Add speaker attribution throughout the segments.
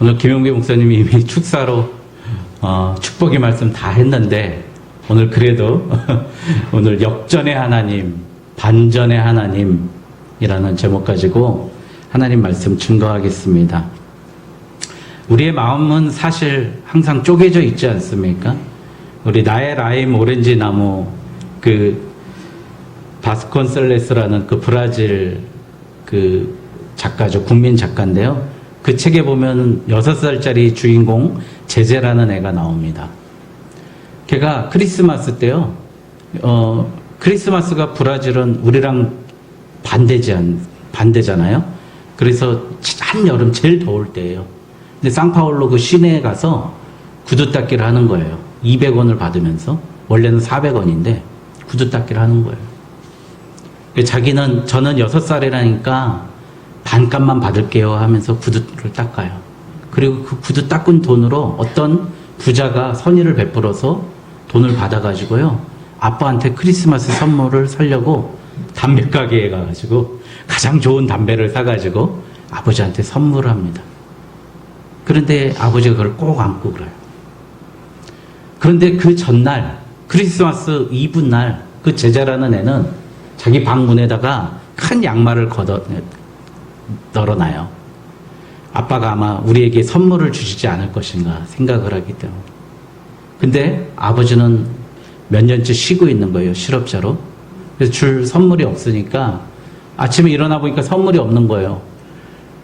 Speaker 1: 오늘 김용배 목사님이 이미 축사로 축복의 말씀 다 했는데 오늘 그래도 오늘 역전의 하나님, 반전의 하나님이라는 제목 가지고 하나님 말씀 증거하겠습니다. 우리의 마음은 사실 항상 쪼개져 있지 않습니까? 우리 나의 라임 오렌지 나무 그 바스콘셀레스라는 그 브라질 그 작가죠. 국민 작가인데요. 그 책에 보면 6살짜리 주인공 제제라는 애가 나옵니다. 걔가 크리스마스 때요. 크리스마스가 브라질은 우리랑 반대잖아요. 그래서 한여름 제일 더울 때예요. 근데 상파울로 그 시내에 가서 구두 닦기를 하는 거예요. 200원을 받으면서. 원래는 400원인데 구두 닦기를 하는 거예요. 저는 6살이라니까 반값만 받을게요 하면서 구두를 닦아요. 그리고 그 구두 닦은 돈으로 어떤 부자가 선의를 베풀어서 돈을 받아가지고요. 아빠한테 크리스마스 선물을 사려고 담배 가게에 가가지고 가장 좋은 담배를 사가지고 아버지한테 선물을 합니다. 그런데 아버지가 그걸 꼭 안고 그래요. 그런데 그 전날 크리스마스 이브 날 그 제자라는 애는 자기 방 문에다가 큰 양말을 널어놔요. 아빠가 아마 우리에게 선물을 주시지 않을 것인가 생각을 하기 때문에. 근데 아버지는 몇 년째 쉬고 있는 거예요. 실업자로. 그래서 줄 선물이 없으니까 아침에 일어나 보니까 선물이 없는 거예요.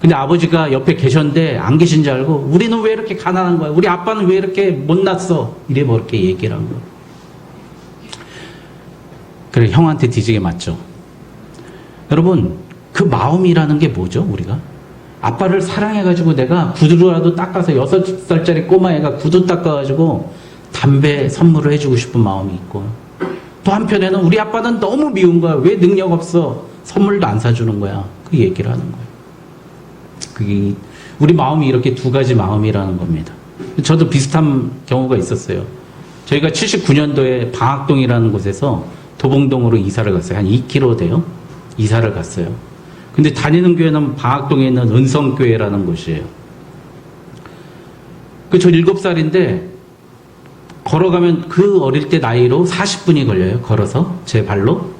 Speaker 1: 근데 아버지가 옆에 계셨는데 안 계신 줄 알고 우리는 왜 이렇게 가난한 거야? 우리 아빠는 왜 이렇게 못났어? 이래 뭐 이렇게 얘기를 한 거예요. 그래 형한테 뒤지게 맞죠. 여러분 그 마음이라는 게 뭐죠? 우리가 아빠를 사랑해가지고 내가 구두라도 닦아서 6살짜리 꼬마애가 구두 닦아가지고 담배 선물을 해주고 싶은 마음이 있고 또 한편에는 우리 아빠는 너무 미운 거야. 왜 능력 없어? 선물도 안 사주는 거야. 그 얘기를 하는 거예요. 그게 우리 마음이 이렇게 두 가지 마음이라는 겁니다. 저도 비슷한 경우가 있었어요. 저희가 79년도에 방학동이라는 곳에서 도봉동으로 이사를 갔어요. 한 2km 돼요. 이사를 갔어요. 근데 다니는 교회는 방학동에 있는 은성교회라는 곳이에요. 저 7살인데 걸어가면 그 어릴 때 나이로 40분이 걸려요. 걸어서 제 발로.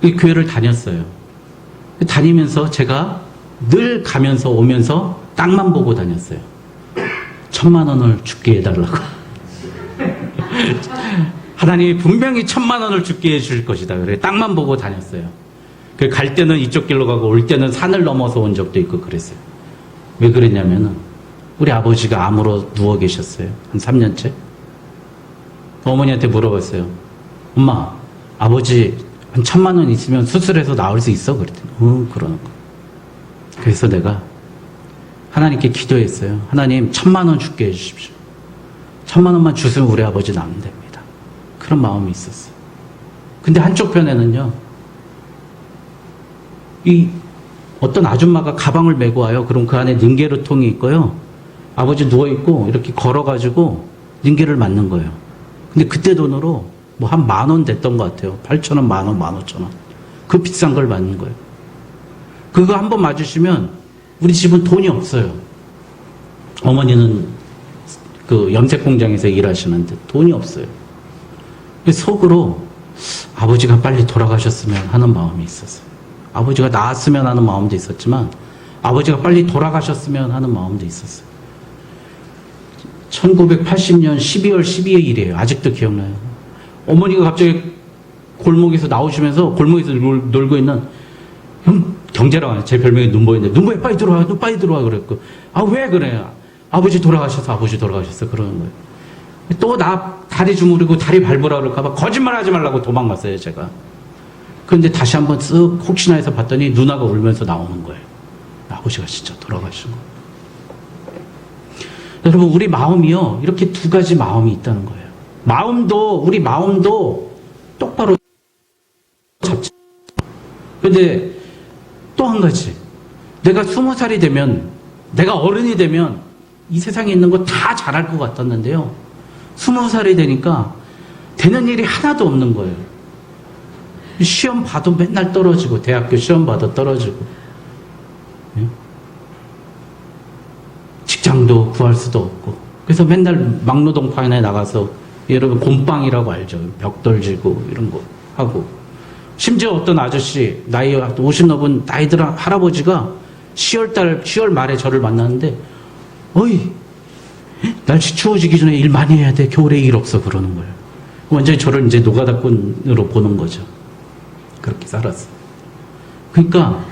Speaker 1: 이 교회를 다녔어요. 다니면서 제가 늘 가면서 오면서 땅만 보고 다녔어요. 1000,000원을 죽게 해달라고. 하나님이 분명히 1000,000원을 죽게 해줄 것이다. 그래 땅만 보고 다녔어요. 갈 때는 이쪽 길로 가고 올 때는 산을 넘어서 온 적도 있고 그랬어요. 왜 그랬냐면은 우리 아버지가 암으로 누워 계셨어요. 한 3년째. 어머니한테 물어봤어요. 엄마, 아버지 한 1000,000원 있으면 수술해서 나올 수 있어? 그랬더니 그러는 거. 그래서 내가 하나님께 기도했어요. 하나님 1000,000원 죽게 해주십시오. 1000,000원만 주시면 우리 아버지 나면 됩니다. 그런 마음이 있었어요. 근데 한쪽 편에는요. 어떤 아줌마가 가방을 메고 와요. 그럼 그 안에 닌게르통이 있고요. 아버지 누워있고 이렇게 걸어가지고 닌게를 맞는 거예요. 근데 그때 돈으로 뭐 한 10,000원 됐던 것 같아요. 8,000원, 10,000원, 15,000원. 그 비싼 걸 맞는 거예요. 그거 한번 맞으시면 우리 집은 돈이 없어요. 어머니는 그 염색 공장에서 일하시는데 돈이 없어요. 속으로 아버지가 빨리 돌아가셨으면 하는 마음이 있었어요. 아버지가 나았으면 하는 마음도 있었지만 아버지가 빨리 돌아가셨으면 하는 마음도 있었어요. 1980년 12월 12일이에요. 아직도 기억나요. 어머니가 갑자기 골목에서 나오시면서 골목에서 놀고 있는 형 경제라고 하는 제 별명이 눈보인데 눈보에 빨리 들어와 빨리 들어와 그랬고 왜 그래? 아버지 돌아가셨어 그러는 거예요. 또 나 다리 주무르고 다리 밟으라 그럴까봐 거짓말하지 말라고 도망갔어요 제가. 그런데 다시 한번 쓱 혹시나 해서 봤더니 누나가 울면서 나오는 거예요. 아버지가 진짜 돌아가신 거예요. 여러분 우리 마음이요 이렇게 두 가지 마음이 있다는 거예요. 우리 마음도 똑바로 잡지. 그런데 또 한 가지 내가 20살이 되면 내가 어른이 되면 이 세상에 있는 거 다 잘할 것 같았는데요. 20살이 되니까 되는 일이 하나도 없는 거예요. 시험 봐도 맨날 떨어지고 대학교 시험 봐도 떨어지고 직장도 구할 수도 없고. 그래서 맨날 막노동판에 나가서 여러분 곰빵이라고 알죠? 벽돌 지고 이런 거 하고. 심지어 어떤 아저씨 나이 50 넘은 나이들 할아버지가 10월 말에 저를 만났는데 어이 날씨 추워지기 전에 일 많이 해야 돼. 겨울에 일 없어 그러는 거예요. 완전히 저를 이제 노가다꾼으로 보는 거죠. 그렇게 살았어. 그러니까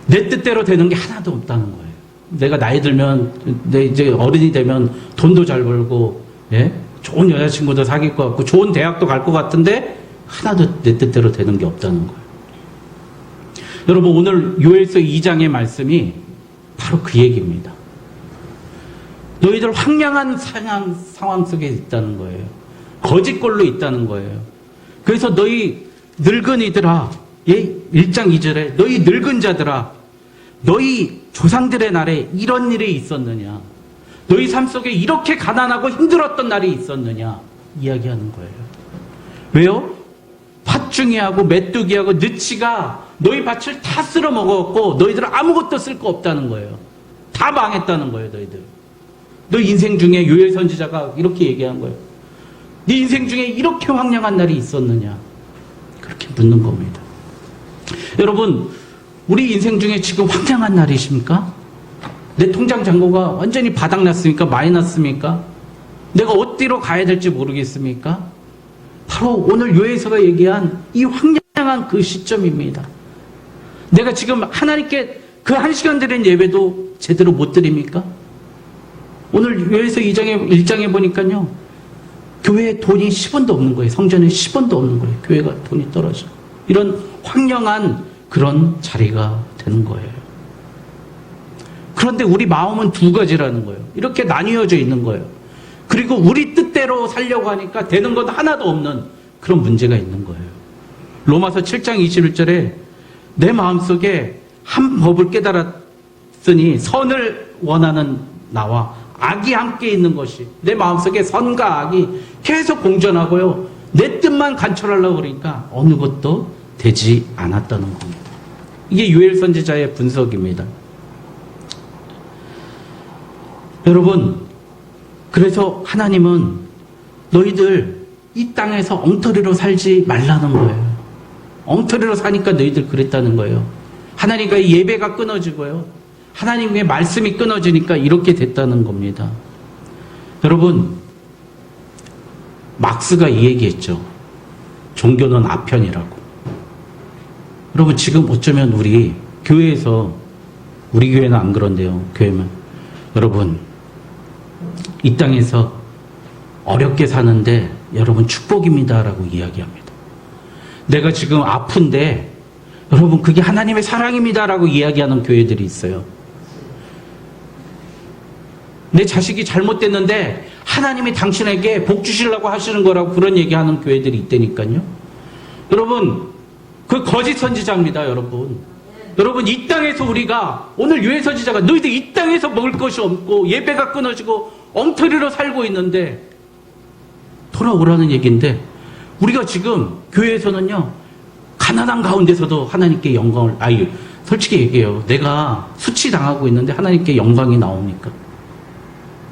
Speaker 1: 내 뜻대로 되는 게 하나도 없다는 거예요. 내가 나이 들면, 내 이제 어른이 되면 돈도 잘 벌고, 예? 좋은 여자친구도 사귈 것 같고, 좋은 대학도 갈 것 같은데, 하나도 내 뜻대로 되는 게 없다는 거예요. 여러분, 오늘 요엘서 2장의 말씀이 바로 그 얘기입니다. 너희들 황량한 상황 속에 있다는 거예요. 거짓골로 있다는 거예요. 그래서 너희 늙은이들아, 예? 1장 2절에 너희 늙은 자들아, 너희 조상들의 날에 이런 일이 있었느냐? 너희 삶 속에 이렇게 가난하고 힘들었던 날이 있었느냐? 이야기하는 거예요. 왜요? 팥중이하고 메뚜기하고 느치가 너희 밭을 다 쓸어 먹었고 너희들은 아무것도 쓸 거 없다는 거예요. 다 망했다는 거예요, 너희들. 너 인생 중에 요엘 선지자가 이렇게 얘기한 거예요. 네 인생 중에 이렇게 황량한 날이 있었느냐? 그렇게 묻는 겁니다. 여러분, 우리 인생 중에 지금 황량한 날이십니까? 내 통장 잔고가 완전히 바닥났습니까? 마이너스입니까? 내가 어디로 가야 될지 모르겠습니까? 바로 오늘 요엘서가 얘기한 이 황량한 그 시점입니다. 내가 지금 하나님께 그 1시간 드린 예배도 제대로 못 드립니까? 오늘 요엘서 1장에 보니까요. 교회에 돈이 10원도 없는 거예요. 성전에 10원도 없는 거예요. 교회가 돈이 떨어져. 이런 황량한 그런 자리가 되는 거예요. 그런데 우리 마음은 두 가지라는 거예요. 이렇게 나뉘어져 있는 거예요. 그리고 우리 뜻대로 살려고 하니까 되는 건 하나도 없는 그런 문제가 있는 거예요. 로마서 7장 21절에 내 마음속에 한 법을 깨달았으니 선을 원하는 나와 악이 함께 있는 것이 내 마음속에 선과 악이 계속 공존하고요. 내 뜻만 관철하려고 그러니까 어느 것도 되지 않았다는 겁니다. 이게 요엘 선지자의 분석입니다. 여러분, 그래서 하나님은 너희들 이 땅에서 엉터리로 살지 말라는 거예요. 엉터리로 사니까 너희들 그랬다는 거예요. 하나님과의 예배가 끊어지고요. 하나님의 말씀이 끊어지니까 이렇게 됐다는 겁니다. 여러분, 막스가 이 얘기했죠. 종교는 아편이라고. 여러분, 지금 어쩌면 우리 교회에서, 우리 교회는 안 그런데요. 교회만. 여러분, 이 땅에서 어렵게 사는데 여러분 축복입니다라고 이야기합니다. 내가 지금 아픈데 여러분 그게 하나님의 사랑입니다라고 이야기하는 교회들이 있어요. 내 자식이 잘못됐는데 하나님이 당신에게 복 주시려고 하시는 거라고 그런 얘기하는 교회들이 있다니까요. 여러분, 그 거짓 선지자입니다, 여러분. 여러분, 이 땅에서 우리가 오늘 요엘 선지자가 너희들 이 땅에서 먹을 것이 없고 예배가 끊어지고 엉터리로 살고 있는데 돌아오라는 얘기인데, 우리가 지금 교회에서는요 가난한 가운데서도 하나님께 영광을, 솔직히 얘기해요. 내가 수치당하고 있는데 하나님께 영광이 나옵니까?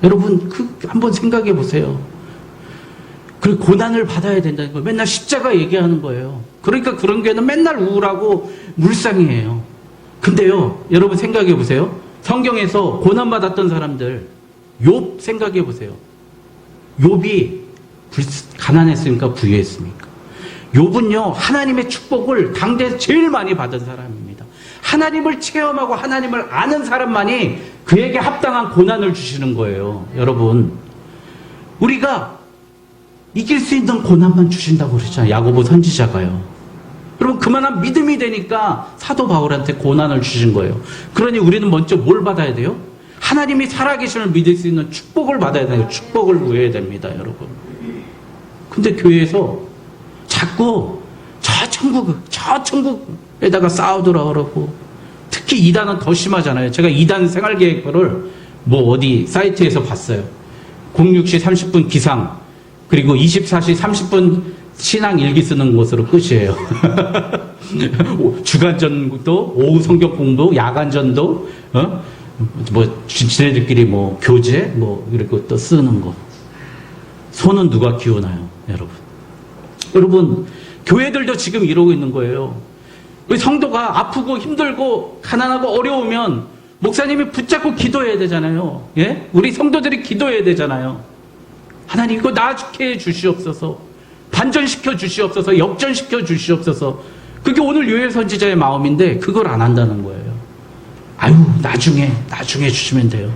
Speaker 1: 여러분, 한번 생각해 보세요. 그 고난을 받아야 된다는 거 맨날 십자가 얘기하는 거예요. 그러니까 그런 교회는 맨날 우울하고 물상이에요. 근데요, 여러분 생각해 보세요. 성경에서 고난받았던 사람들, 욥 생각해 보세요. 욥이 가난했습니까? 부유했습니까? 욥은요, 하나님의 축복을 당대에서 제일 많이 받은 사람입니다. 하나님을 체험하고 하나님을 아는 사람만이 그에게 합당한 고난을 주시는 거예요. 여러분, 우리가 이길 수 있는 고난만 주신다고 그러잖아요. 야고보 선지자가요. 여러분, 그만한 믿음이 되니까 사도 바울한테 고난을 주신 거예요. 그러니 우리는 먼저 뭘 받아야 돼요? 하나님이 살아계심을 믿을 수 있는 축복을 받아야 돼요. 축복을 구해야 됩니다, 여러분. 근데 교회에서 자꾸 저 천국에다가 싸우더라 그러고, 특히 이단은 더 심하잖아요. 제가 이단 생활계획표를 어디 사이트에서 봤어요. 06시 30분 기상, 그리고 24시 30분 신앙 일기 쓰는 것으로 끝이에요. 주간전도, 오후 성경 공부, 야간전도, 뭐 지네들끼리 뭐 교재 뭐 이렇게 또 쓰는 거. 손은 누가 키우나요, 여러분? 여러분, 교회들도 지금 이러고 있는 거예요. 우리 성도가 아프고 힘들고 가난하고 어려우면 목사님이 붙잡고 기도해야 되잖아요. 예? 우리 성도들이 기도해야 되잖아요. 하나님 이거 나아지게 해 주시옵소서. 반전시켜 주시옵소서. 역전시켜 주시옵소서. 그게 오늘 요엘 선지자의 마음인데 그걸 안 한다는 거예요. 아유, 나중에 주시면 돼요.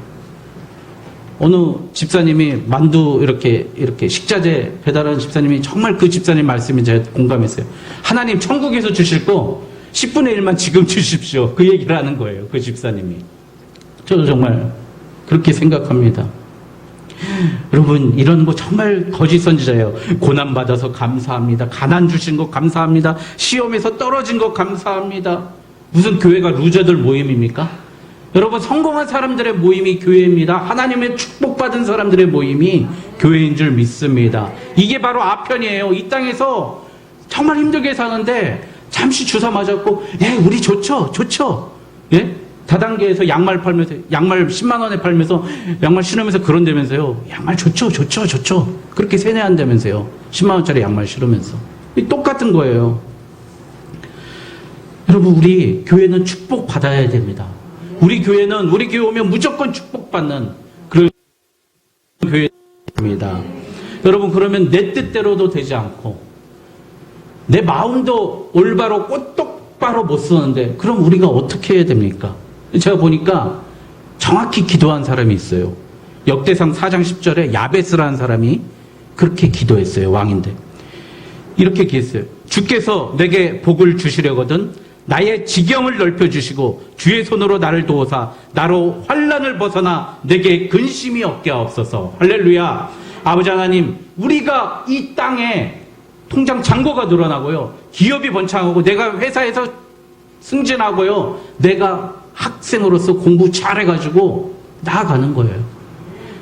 Speaker 1: 어느 집사님이 만두 이렇게 식자재 배달하는 집사님이 정말 그 집사님 말씀이 제가 공감했어요. 하나님 천국에서 주실 거 10분의 1만 지금 주십시오. 그 얘기를 하는 거예요. 그 집사님이. 저도 정말 그렇게 생각합니다. 여러분, 이런 거 정말 거짓 선지자예요. 고난받아서 감사합니다. 가난 주신 거 감사합니다. 시험에서 떨어진 거 감사합니다. 무슨 교회가 루저들 모임입니까? 여러분, 성공한 사람들의 모임이 교회입니다. 하나님의 축복받은 사람들의 모임이 교회인 줄 믿습니다. 이게 바로 아편이에요. 이 땅에서 정말 힘들게 사는데 잠시 주사 맞았고, 예, 우리 좋죠. 예? 다단계에서 양말 팔면서, 양말 10만 원에 팔면서, 양말 신으면서 그런다면서요. 양말 좋죠. 그렇게 세뇌한다면서요. 10만 원짜리 양말 신으면서. 똑같은 거예요. 여러분, 우리 교회는 축복 받아야 됩니다. 우리 교회 오면 무조건 축복받는 그런 교회입니다. 여러분, 그러면 내 뜻대로도 되지 않고, 내 마음도 올바로 똑바로 못 쓰는데, 그럼 우리가 어떻게 해야 됩니까? 제가 보니까 정확히 기도한 사람이 있어요. 역대상 4장 10절에 야베스라는 사람이 그렇게 기도했어요. 왕인데. 이렇게 기도했어요. 주께서 내게 복을 주시려거든 나의 지경을 넓혀주시고 주의 손으로 나를 도우사 나로 환난을 벗어나 내게 근심이 없게 하옵소서. 할렐루야. 아버지 하나님, 우리가 이 땅에 통장 잔고가 늘어나고요, 기업이 번창하고, 내가 회사에서 승진하고요, 내가 학생으로서 공부 잘해가지고 나아가는 거예요.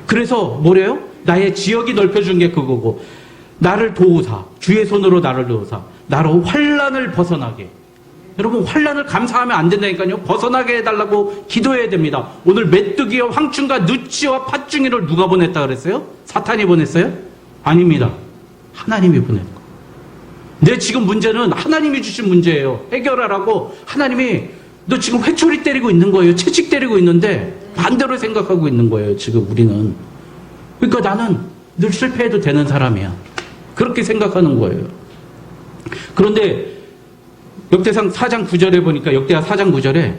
Speaker 1: 그래서 뭐래요? 나의 지역이 넓혀준 게 그거고, 나를 도우사, 주의 손으로 나를 도우사 나로 환난을 벗어나게. 여러분, 환난을 감사하면 안 된다니까요. 벗어나게 해달라고 기도해야 됩니다. 오늘 메뚜기와 황충과 누치와 팥중이를 누가 보냈다 그랬어요? 사탄이 보냈어요? 아닙니다. 하나님이 보낸 거. 내 지금 문제는 하나님이 주신 문제예요. 해결하라고 하나님이, 너 지금 회초리 때리고 있는 거예요. 채찍 때리고 있는데 반대로 생각하고 있는 거예요. 지금 우리는. 그러니까 나는 늘 실패해도 되는 사람이야. 그렇게 생각하는 거예요. 그런데 역대상 4장 9절에 보니까, 역대하 4장 9절에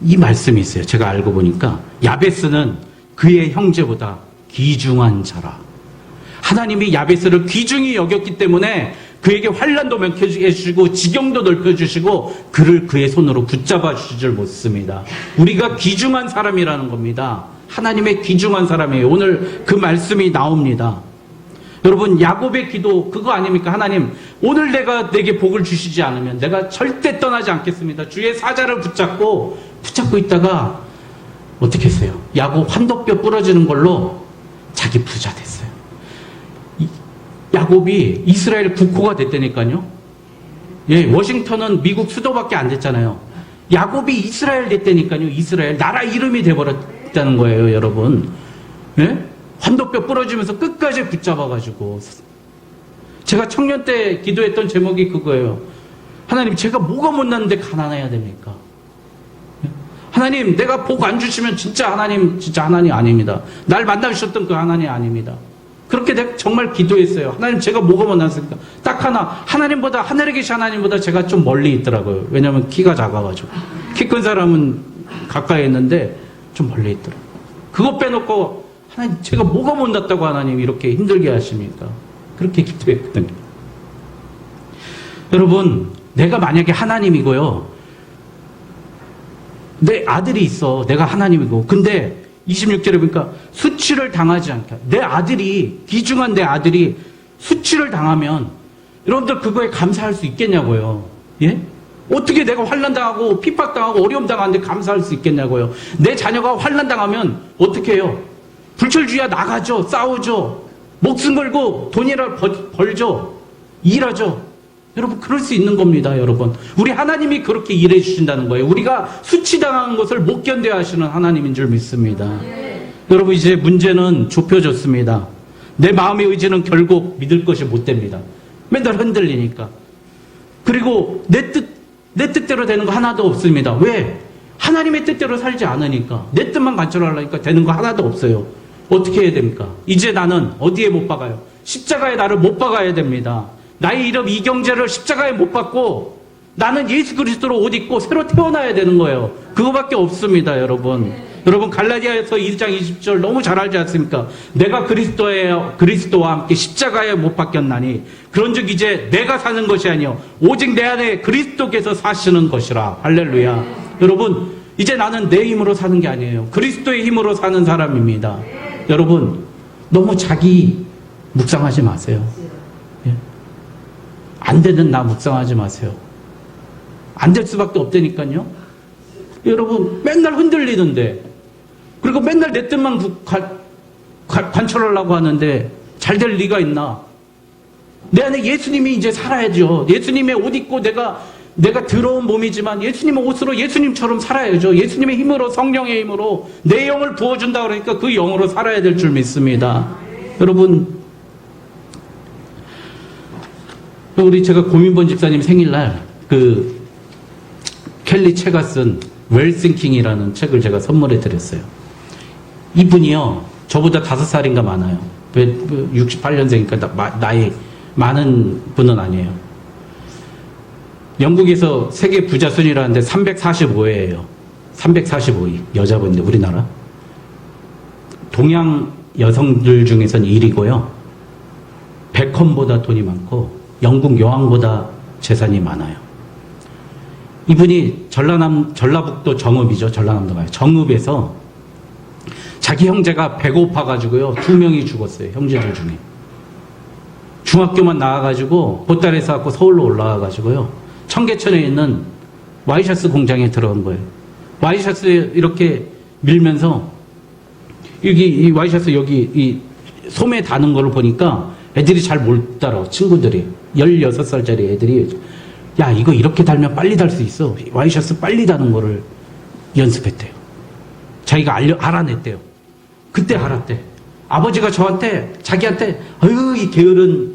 Speaker 1: 이 말씀이 있어요. 제가 알고 보니까 야베스는 그의 형제보다 귀중한 자라. 하나님이 야베스를 귀중히 여겼기 때문에 그에게 환난도 면케해 주시고 지경도 넓혀주시고 그를 그의 손으로 붙잡아 주실 줄 믿습니다. 우리가 귀중한 사람이라는 겁니다. 하나님의 귀중한 사람이에요. 오늘 그 말씀이 나옵니다. 여러분, 야곱의 기도 그거 아닙니까? 하나님, 오늘 내게 복을 주시지 않으면 내가 절대 떠나지 않겠습니다. 주의 사자를 붙잡고 있다가 어떻게 했어요? 야곱 환도뼈 부러지는 걸로 자기 부자 됐어요. 야곱이 이스라엘 국호가 됐다니까요. 예, 워싱턴은 미국 수도밖에 안 됐잖아요. 야곱이 이스라엘 됐다니까요. 이스라엘 나라 이름이 돼버렸다는 거예요, 여러분. 예? 환도뼈 부러지면서 끝까지 붙잡아가지고. 제가 청년 때 기도했던 제목이 그거예요. 하나님, 제가 뭐가 못났는데 가난해야 됩니까? 하나님, 내가 복 안 주시면 진짜 하나님 아닙니다. 날 만나주셨던 그 하나님 아닙니다. 그렇게 내가 정말 기도했어요. 하나님, 제가 뭐가 못났습니까? 딱 하나, 하늘에 계신 하나님보다 제가 좀 멀리 있더라고요. 왜냐면 키가 작아가지고. 키 큰 사람은 가까이 있는데 좀 멀리 있더라고요. 그거 빼놓고 하나님, 제가 뭐가 못났다고 하나님 이렇게 힘들게 하십니까? 그렇게 기도했거든요. 여러분, 내가 만약에 하나님이고요, 내 아들이 있어. 내가 하나님이고, 근데 26절에 보니까 수치를 당하지 않게, 내 아들이, 귀중한 내 아들이 수치를 당하면 여러분들 그거에 감사할 수 있겠냐고요. 예? 어떻게 내가 환난당하고 핍박당하고 어려움 당하는데 감사할 수 있겠냐고요. 내 자녀가 환난당하면 어떻게 해요? 불철주야 나가죠. 싸우죠. 목숨 걸고 돈이라 벌죠. 일하죠. 여러분, 그럴 수 있는 겁니다, 여러분. 우리 하나님이 그렇게 일해 주신다는 거예요. 우리가 수치당하는 것을 못 견뎌야 하시는 하나님인 줄 믿습니다. 여러분, 이제 문제는 좁혀졌습니다. 내 마음의 의지는 결국 믿을 것이 못 됩니다. 맨날 흔들리니까. 그리고 내 뜻대로 되는 거 하나도 없습니다. 왜? 하나님의 뜻대로 살지 않으니까. 내 뜻만 관철하려니까 되는 거 하나도 없어요. 어떻게 해야 됩니까? 이제 나는 어디에 못 박아요? 십자가에 나를 못 박아야 됩니다. 나의 이름 이경재를 십자가에 못 박고 나는 예수 그리스도로 옷 입고 새로 태어나야 되는 거예요. 그거밖에 없습니다, 여러분. 여러분, 갈라디아서 2장 20절 너무 잘 알지 않습니까? 내가 그리스도와 함께 십자가에 못 박혔나니 그런즉 이제 내가 사는 것이 아니요 오직 내 안에 그리스도께서 사시는 것이라. 할렐루야. 여러분, 이제 나는 내 힘으로 사는 게 아니에요. 그리스도의 힘으로 사는 사람입니다. 여러분, 너무 자기 묵상하지 마세요. 예? 안 되는 나 묵상하지 마세요. 안 될 수밖에 없다니까요. 여러분, 맨날 흔들리는데, 그리고 맨날 내 뜻만 관철하려고 하는데 잘 될 리가 있나? 내 안에 예수님이 이제 살아야죠. 예수님의 옷 입고 내가 더러운 몸이지만 예수님의 옷으로 예수님처럼 살아야죠. 예수님의 힘으로, 성령의 힘으로 내 영을 부어준다 그러니까 그 영으로 살아야 될 줄 믿습니다. 여러분, 우리 제가 고민본 집사님 생일날 그 켈리 체가 쓴 웰싱킹이라는 책을 제가 선물해 드렸어요. 이분이요, 저보다 5살인가 많아요. 68년생이니까 나이 많은 분은 아니에요. 영국에서 세계 부자 순위라는데 345위예요. 345위. 여자분인데, 우리나라. 동양 여성들 중에서는 1위고요. 베컴보다 돈이 많고 영국 여왕보다 재산이 많아요. 이분이 전라북도 정읍이죠. 전라남도 가요. 정읍에서 자기 형제가 배고파가지고요, 2명이 죽었어요. 형제들 중에. 중학교만 나와가지고 보따리에서 갖고 서울로 올라와가지고요, 청계천에 있는 와이셔츠 공장에 들어간 거예요. 와이셔츠 이렇게 밀면서 이 와이셔츠 여기 이 소매 다는 걸 보니까 애들이 잘 못 달아. 친구들이 16살짜리 애들이, 야, 이거 이렇게 달면 빨리 달 수 있어. 와이셔츠 빨리 다는 거를 연습했대요. 자기가 알아냈대요. 그때 알았대. 아버지가 자기한테, 아유, 이 게으른,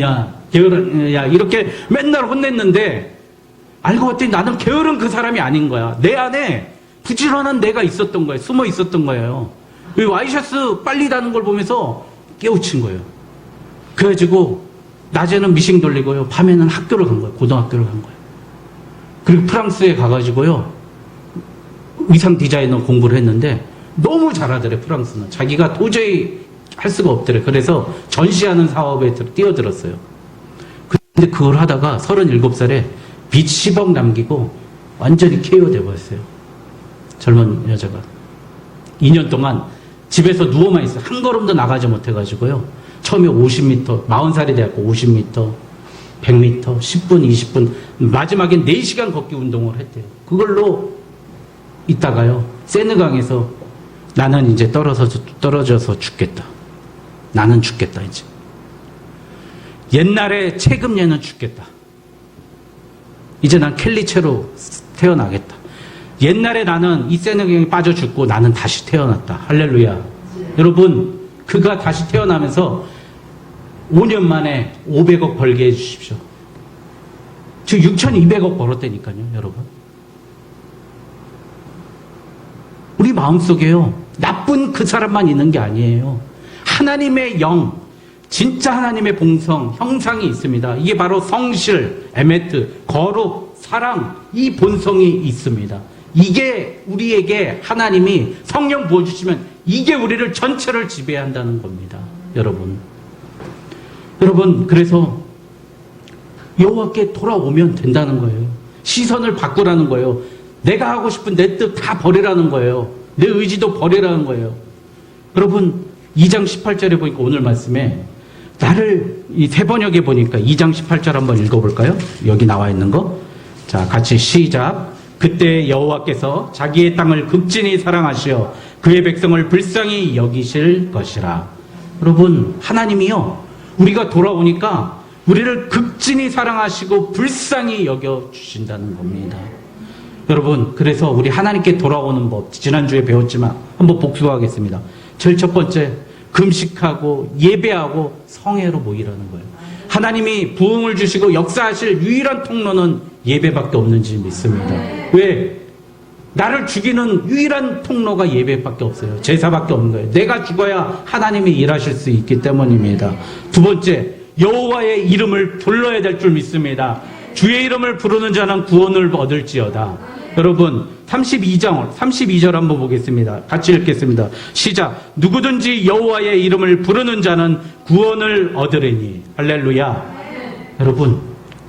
Speaker 1: 야, 이렇게 맨날 혼냈는데, 알고 봤더니 나는 게으른 그 사람이 아닌 거야. 내 안에 부지런한 내가 있었던 거예요. 숨어 있었던 거예요. 이 와이셔츠 빨리 다는 걸 보면서 깨우친 거예요. 그래가지고, 낮에는 미싱 돌리고요, 밤에는 학교를 간 거예요. 고등학교를 간 거예요. 그리고 프랑스에 가가지고요, 의상 디자이너 공부를 했는데 너무 잘하더래. 프랑스는 자기가 도저히 할 수가 없더래. 그래서 전시하는 사업에 뛰어들었어요. 근데 그걸 하다가 37살에 빚 10억 남기고 완전히 KO 돼버렸어요. 젊은 여자가 2년 동안 집에서 누워만 있어요. 한 걸음도 나가지 못해가지고요, 처음에 50m, 40살이 돼갖고 50m, 100m, 10분, 20분, 마지막엔 4시간 걷기 운동을 했대요. 그걸로 있다가요, 세느강에서 나는 이제 떨어져서 죽겠다. 나는 죽겠다, 이제. 옛날에 체급녀는 죽겠다. 이제 난 켈리체로 태어나겠다. 옛날에 나는 이 세느강에 빠져 죽고 나는 다시 태어났다. 할렐루야. 여러분, 그가 다시 태어나면서 5년 만에 500억 벌게 해주십시오. 즉 6,200억 벌었다니까요, 여러분. 우리 마음속에요, 나쁜 그 사람만 있는 게 아니에요. 하나님의 영, 진짜 하나님의 본성, 형상이 있습니다. 이게 바로 성실, 에메트, 거룩, 사랑, 이 본성이 있습니다. 이게 우리에게 하나님이 성령 부어주시면 이게 우리를 전체를 지배한다는 겁니다. 여러분, 그래서 여호와께 돌아오면 된다는 거예요. 시선을 바꾸라는 거예요. 내가 하고 싶은 내 뜻 다 버리라는 거예요. 내 의지도 버리라는 거예요. 여러분, 2장 18절에 보니까 오늘 말씀에 이 세번역에 보니까 2장 18절 한번 읽어볼까요? 여기 나와 있는 거. 자, 같이 시작. 그때 여호와께서 자기의 땅을 극진히 사랑하시어 그의 백성을 불쌍히 여기실 것이라. 여러분, 하나님이요, 우리가 돌아오니까 우리를 극진히 사랑하시고 불쌍히 여겨주신다는 겁니다. 여러분, 그래서 우리 하나님께 돌아오는 법, 지난주에 배웠지만 한번 복수하겠습니다. 제일 첫 번째, 금식하고 예배하고 성회로 모이라는 거예요. 하나님이 부흥을 주시고 역사하실 유일한 통로는 예배밖에 없는지 믿습니다. 왜? 나를 죽이는 유일한 통로가 예배밖에 없어요. 제사밖에 없는 거예요. 내가 죽어야 하나님이 일하실 수 있기 때문입니다. 두 번째, 여호와의 이름을 불러야 될 줄 믿습니다. 주의 이름을 부르는 자는 구원을 얻을지어다. 여러분, 32절 한번 보겠습니다. 같이 읽겠습니다. 시작. 누구든지 여호와의 이름을 부르는 자는 구원을 얻으리니. 할렐루야. 여러분,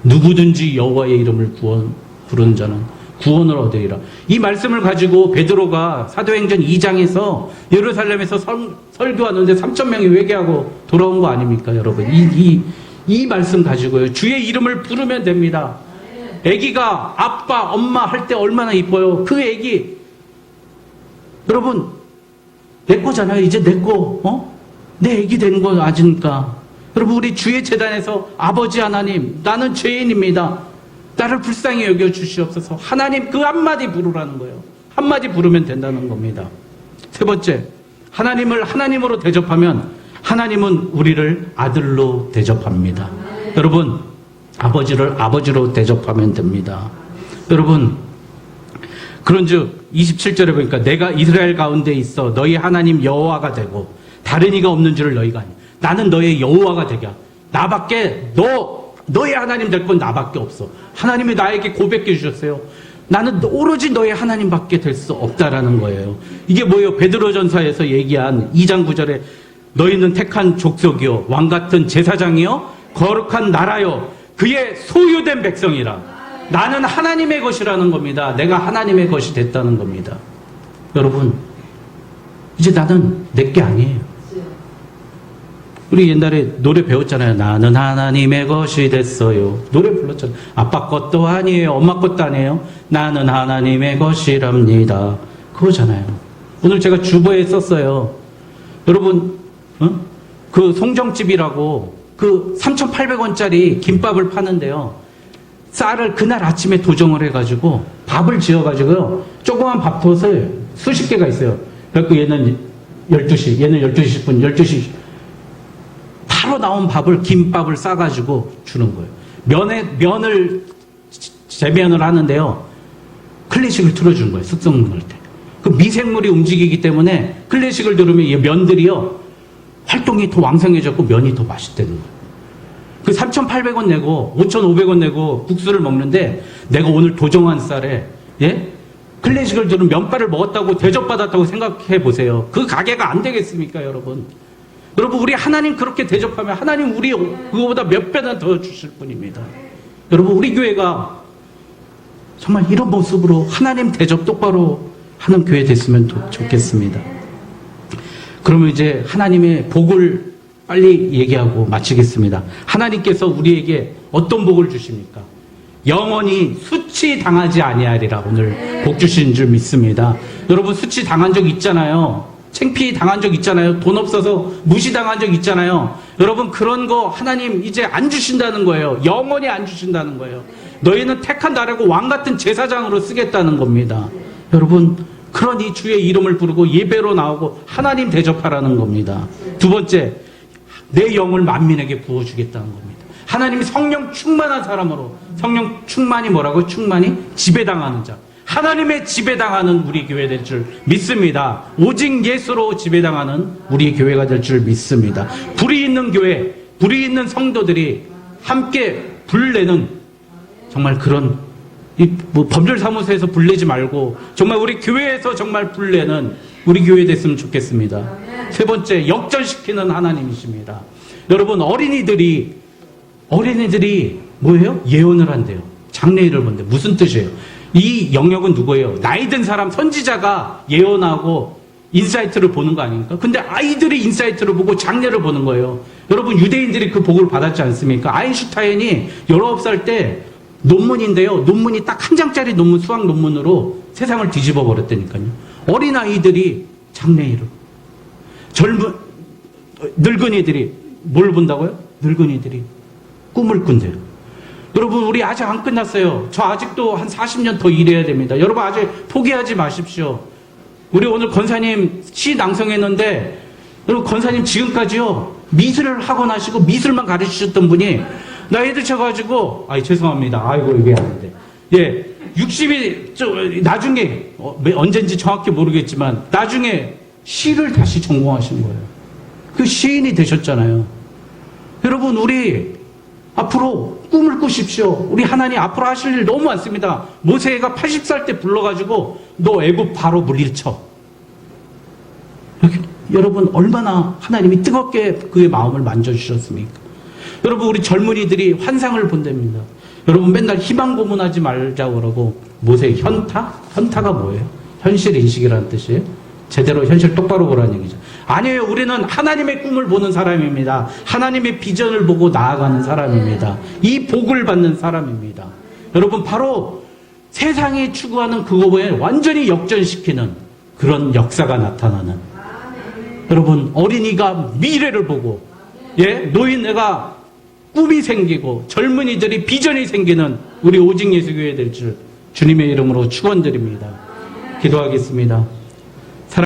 Speaker 1: 누구든지 여호와의 이름을 부르는 자는 구원을 얻으리라. 이 말씀을 가지고 베드로가 사도행전 2장에서 예루살렘에서 설교하는데 3,000명이 회개하고 돌아온 거 아닙니까, 여러분? 이 말씀 가지고요. 주의 이름을 부르면 됩니다. 아기가 아빠, 엄마 할 때 얼마나 이뻐요. 그 아기, 여러분, 내 거잖아요. 이제 내 거, 내 아기 된 거 아니니까. 여러분, 우리 주의 재단에서 아버지 하나님, 나는 죄인입니다. 나를 불쌍히 여겨주시옵소서. 하나님 그 한마디 부르라는 거예요. 한마디 부르면 된다는 겁니다. 세 번째, 하나님을 하나님으로 대접하면 하나님은 우리를 아들로 대접합니다. 여러분, 아버지를 아버지로 대접하면 됩니다. 여러분, 그런즉 27절에 보니까 내가 이스라엘 가운데 있어 너희 하나님 여호와가 되고 다른 이가 없는 줄을 너희가 아니. 나는 너의 여호와가 되게. 나밖에 너의 하나님 될 건 나밖에 없어. 하나님이 나에게 고백해 주셨어요. 나는 오로지 너의 하나님밖에 될 수 없다라는 거예요. 이게 뭐예요? 베드로전서에서 얘기한 2장 9절에 너희는 택한 족속이요 왕같은 제사장이요 거룩한 나라요 그의 소유된 백성이라. 나는 하나님의 것이라는 겁니다. 내가 하나님의 것이 됐다는 겁니다. 여러분, 이제 나는 내게 아니에요. 우리 옛날에 노래 배웠잖아요. 나는 하나님의 것이 됐어요. 노래 불렀잖아요. 아빠 것도 아니에요. 엄마 것도 아니에요. 나는 하나님의 것이랍니다. 그거잖아요. 오늘 제가 주보에 썼어요. 여러분, 그 송정집이라고 그 3,800원짜리 김밥을 파는데요. 쌀을 그날 아침에 도정을 해가지고 밥을 지어가지고요. 조그만 밥솥을 수십 개가 있어요. 그래서 얘는 12시, 얘는 12시 10분, 12시 바로 나온 밥을, 김밥을 싸가지고 주는 거예요. 면을 재면을 하는데요. 클래식을 틀어주는 거예요. 숙성 먹을 때. 그 미생물이 움직이기 때문에 클래식을 들으면 이 면들이요. 활동이 더 왕성해졌고 면이 더 맛있다는 거예요. 그 3,800원 내고 5,500원 내고 국수를 먹는데 내가 오늘 도정한 쌀에 클래식을 들은 면발을 먹었다고 대접받았다고 생각해 보세요. 그 가게가 안 되겠습니까, 여러분? 여러분, 우리 하나님 그렇게 대접하면 하나님 우리 그거보다 몇 배나 더 주실 분입니다. 여러분, 우리 교회가 정말 이런 모습으로 하나님 대접 똑바로 하는 교회 됐으면 좋겠습니다. 그러면 이제 하나님의 복을 빨리 얘기하고 마치겠습니다. 하나님께서 우리에게 어떤 복을 주십니까? 영원히 수치당하지 아니하리라. 오늘 복 주신 줄 믿습니다. 여러분, 수치 당한 적 있잖아요. 창피 당한 적 있잖아요. 돈 없어서 무시당한 적 있잖아요. 여러분, 그런 거 하나님 이제 안 주신다는 거예요. 영원히 안 주신다는 거예요. 너희는 택한 나라고 왕같은 제사장으로 쓰겠다는 겁니다. 여러분, 그러니 주의 이름을 부르고 예배로 나오고 하나님 대접하라는 겁니다. 두 번째, 내 영을 만민에게 부어주겠다는 겁니다. 하나님이 성령 충만한 사람으로, 성령 충만이 뭐라고? 충만이 지배당하는 자. 하나님의 지배당하는 우리 교회 될 줄 믿습니다. 오직 예수로 지배당하는 우리 교회가 될 줄 믿습니다. 불이 있는 교회, 불이 있는 성도들이 함께 불내는 정말 그런 법률사무소에서 불내지 말고 정말 우리 교회에서 정말 불내는 우리 교회 됐으면 좋겠습니다. 세 번째, 역전시키는 하나님이십니다. 여러분, 어린이들이 뭐예요? 예언을 한대요. 장래일을 본대. 무슨 뜻이에요? 이 영역은 누구예요? 나이 든 사람, 선지자가 예언하고 인사이트를 보는 거 아닙니까? 근데 아이들이 인사이트를 보고 장래를 보는 거예요. 여러분, 유대인들이 그 복을 받았지 않습니까? 아인슈타인이 19살 때 논문인데요. 논문이 딱 한 장짜리 논문, 수학 논문으로 세상을 뒤집어 버렸다니까요. 어린아이들이 장래일을. 늙은이들이 뭘 본다고요? 늙은이들이 꿈을 꾼대요. 여러분, 우리 아직 안 끝났어요. 저 아직도 한 40년 더 일해야 됩니다. 여러분, 아직 포기하지 마십시오. 우리 오늘 권사님 시 낭송했는데, 여러분, 권사님 지금까지요, 미술을 학원하시고 미술만 가르치셨던 분이, 나이들 쳐가지고, 죄송합니다. 아이고, 이게 아닌데. 예, 60이, 나중에, 언젠지 정확히 모르겠지만, 나중에 시를 다시 전공하신 거예요. 그 시인이 되셨잖아요. 여러분, 우리 앞으로 꿈을 꾸십시오. 우리 하나님 앞으로 하실 일 너무 많습니다. 모세가 80살 때 불러가지고 너 애굽 바로 물리쳐. 여러분, 얼마나 하나님이 뜨겁게 그의 마음을 만져주셨습니까? 여러분, 우리 젊은이들이 환상을 본답니다. 여러분, 맨날 희망 고문하지 말자고 그러고, 모세 현타? 현타가 뭐예요? 현실 인식이라는 뜻이에요? 제대로 현실 똑바로 보라는 얘기죠. 아니에요. 우리는 하나님의 꿈을 보는 사람입니다. 하나님의 비전을 보고 나아가는 사람입니다. 이 복을 받는 사람입니다. 여러분, 바로 세상이 추구하는 그거에 완전히 역전시키는 그런 역사가 나타나는, 여러분, 어린이가 미래를 보고, 노인네가 꿈이 생기고 젊은이들이 비전이 생기는 우리 오직 예수교회 될 줄 주님의 이름으로 축원드립니다. 기도하겠습니다.